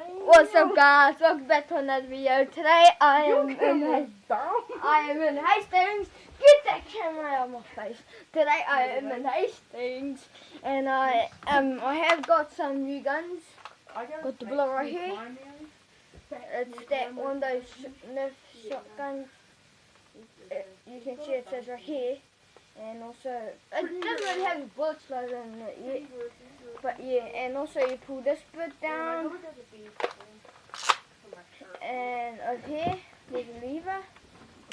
What's up, guys? Welcome back to another video. Today I am in Hastings. Get that camera out of my face. Today I am in Hastings, and I have got some new guns. Got the bullet right here. It's that one of those nerf shotguns. You can see it says right here, and also it doesn't really have the bullets loaded in it yet. But yeah, and also you pull this bit down, and over here there's a lever.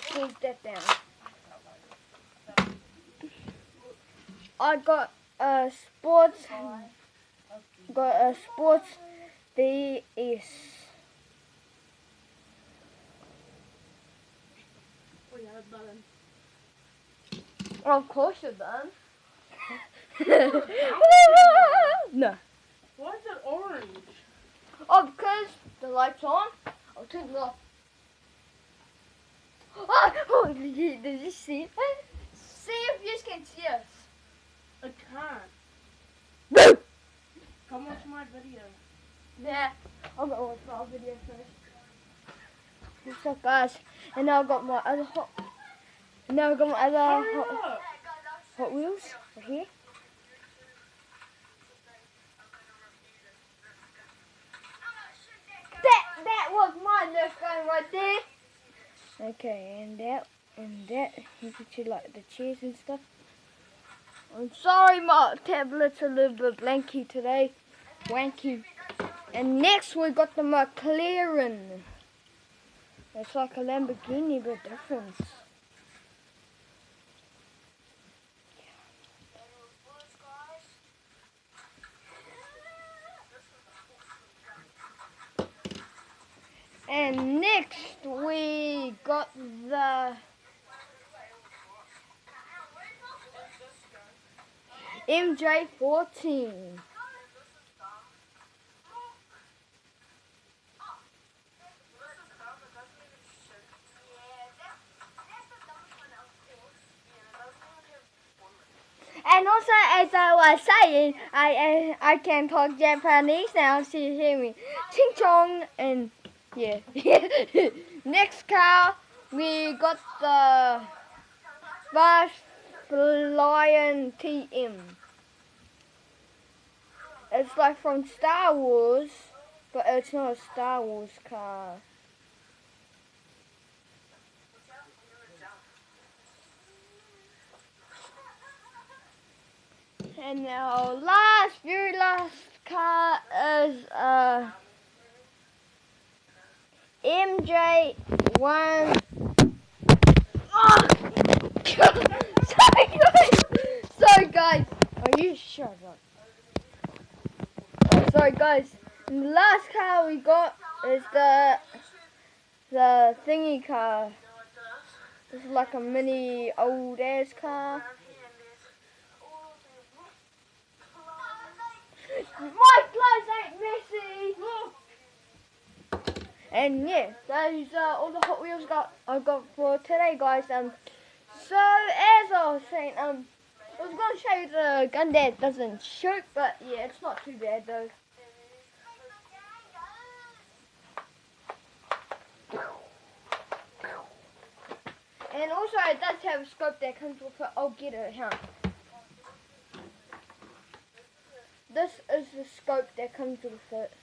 Pull that down. I got a sports DS. Of course you're done. No. Why is it orange? Oh, because the light's on. I'll turn it off. Oh, did you see it? See if you can see us. I can't. Come watch my video. Yeah, I'll go watch my video first. What's up, guys? And now I've got my other hot wheels right here. That was my nerf gun right there. Okay, and that. You can see like the chairs and stuff. I'm sorry, my tablet's a little bit blanky today. Wanky. And next we got the McLaren. It's like a Lamborghini but different. And next we got the MJ14. And also, as I was saying, I can talk Japanese now, so you hear me. Ching chong, and yeah. Next car, we got the Fast Lion TM. It's like from Star Wars, but it's not a Star Wars car. And our very last car is MJ1. Oh, sorry guys. Are you shut up? Oh, sorry guys. And the last car we got is the thingy car. This is like a mini old ass car. My clothes ain't messy. And yeah, those are all the Hot Wheels I got for today, guys. So as I was saying, I was gonna show you the gun that doesn't shoot, but yeah, it's not too bad though. And also, it does have a scope that comes with it. I'll get it, huh? This is the scope that comes with it.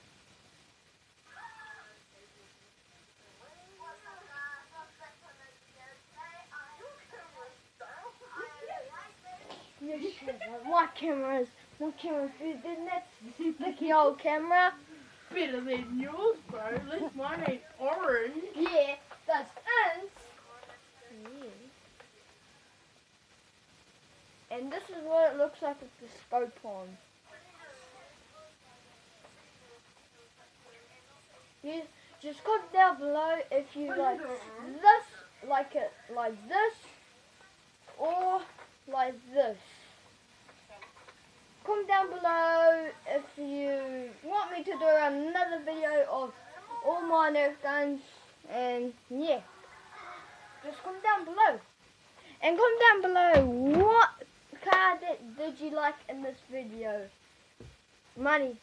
My camera's better than that sticky old camera. Better than yours, bro. At least mine ain't orange. Yeah, that's us. Yeah. And this is what it looks like with the scope on. You just comment down below if you like this, like it like this, or like this. Comment down below if you want me to do another video of all my Nerf guns, and yeah, just comment down below. And comment down below what car did you like in this video. Money.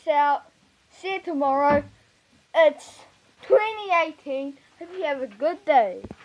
Peace out. See you tomorrow. It's 2018. Hope you have a good day.